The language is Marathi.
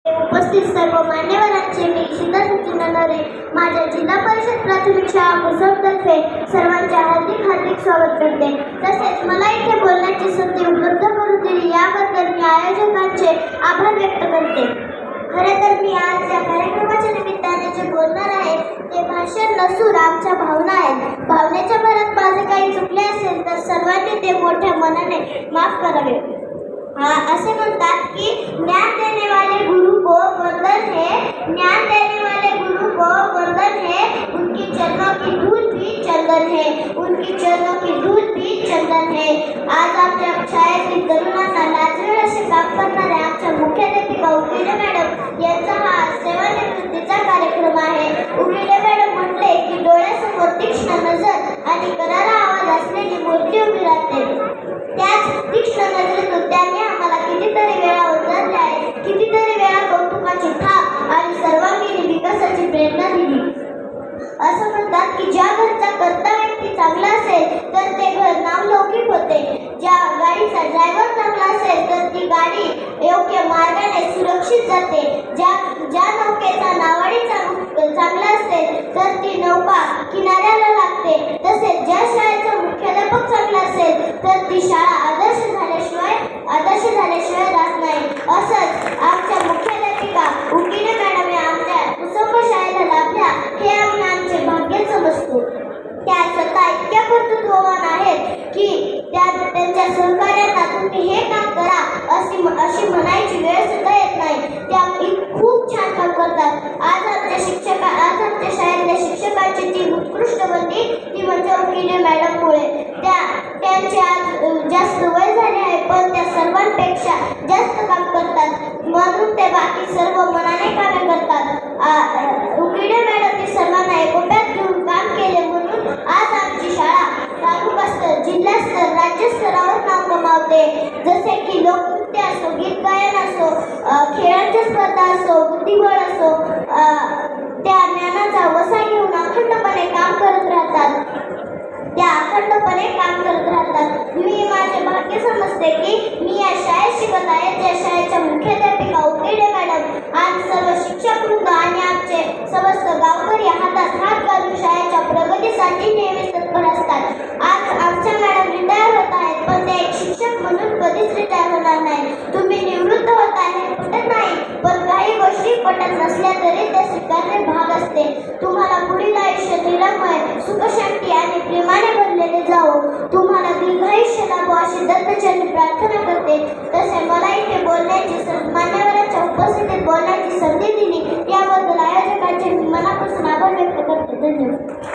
उपस्थित सर्व मान्यवरांचे मी शीतल सचिन नरे माझ्या जिल्हा परिषद प्राथमिक शाळा मुसळतर्फे सर्वांचे हार्दिक स्वागत करते। तसेच मला इथे बोलण्याची संधी उपलब्ध करून दिली याबद्दल मी आयोजकांचे आभार व्यक्त करते। खरे तर मी आज या कार्यक्रमाच्या निमित्ताने जे बोलणार आहे ते भाषण नसून आमच्या भावना आहेत। भावनेच्या भरात माझे काही चुकले असेल तर सर्वांनी ते मोठ्या मनाने माफ करावे। असे म्हणतात की ज्ञान देने वाले गुरु को वंदन है, ज्ञान देने वाले गुरु को वंदन है, उनकी चरणों की धूल भी चंदन है, उनकी चरणों की धूल भी चंदन है। आज आमच्या शाळेतील तरुणांना लाजवेल असे काम करणाऱ्या आमच्या मुख्याध्यापिका उकिडे मॅडम यांचा हा सेवानिवृत्तीचा कार्यक्रम आहे। उकिडे मॅडम म्हटले की डोळ्यासमोर तीक्ष्ण नजर आणि करारा आवाज असलेली मूर्ती उभी राहते। त्याच तीक्ष्ण नजरेतून त्यांनी आम्हाला कितीतरी वेळा उतरले आहे, कितीतरी वेळा कौतुकाची थाप आणि सर्वांगीण विकासाची प्रेरणा दिली। असं म्हणतात की ज्या घरचा कर्ता व्यक्ती चांगला असेल तर ते घर नावलौकिक होते, ज्या गाडीचा ड्रायव्हर चांगला असेल तर ती गाडी योग्य मार्गाने सुरक्षित जाते, ज्या नौकेचा नावाडी चांगला असेल तर ती नौका किनाऱ्याला लागते, तसेच ज्या शाळेचा मुख्याध्यापक चांगला असेल तर ती शाळा आदर्श झाल्याशिवाय राहत नाही। असंच आमच्या मुख्याध्यापिका उकिडे मॅडम या आमच्या कुसुम शाळेला लाभल्या हे आम्ही आमचे भाग्य समजतो। त्या स्वतः इतक्या कर्तृत्ववान आहेत की त्यांच्या सहकार्यांना तुम्ही हे काम करा अशी म्हणायची वेळ सुद्धा येत नाही। त्या खूप छान काम करतात। आज आमच्या शाळेतल्या शिक्षकांची ती उत्कृष्ट बनली ती म्हणजे उकिडे मॅडममुळे। त्यांचे आज जास्त वय झाले आहे पण त्या सर्वांपेक्षा जास्त काम करतात, म्हणून ते बाकी सर्व मनाने कामे करतात। उकिडे मॅडमने सर्वांना एकोप्यात घेऊन काम केले म्हणून आज आमची शाळा तालुका स्तर, जिल्हा स्तर, राज्यस्तरावर नाव कमावते। जसे की लोकनृत्य असो, गीत गायन असो, खेळांच्या स्पर्धा असो, बुद्धिबळ असो, त्या ज्ञानाचा वसा घेऊन अखंडपणे काम करत राहतात। मी माझे भाग्य समजते की मी या शाळेत शिकत आहे, त्या शाळेच्या मुख्याध्यापिका उकिडे मॅडम आणि सर्व शिक्षक वृंद आणि आमचे समस्त गावकरी हातात हात घालून शाळेच्या प्रगतीसाठी नेहमीच तत्पर असतात। आज आमच्या मॅडम रिटायर होत आहेत पण ते एक शिक्षक म्हणून कधीच रिटायर होणार नाही। तुम्ही निवृत्त होत आहे पटत नाही पण काही गोष्टी पटत नसल्या तरी त्या स्वीकारणे भाग असते। तुम्हाला पुढील आयुष्य निरामय, सुखशांती आणि प्रेमाने भरलेले जावो, तुम्हाला दीर्घायुष्य लाभो अशी दत्तचरणी प्रार्थना करते। तसे मला इथे बोलण्याची, मान्यवरांच्या उपस्थितीत बोलण्याची संधी दिली याबद्दल आयोजकांचे मी मनापासून आभार व्यक्त करते। धन्यवाद।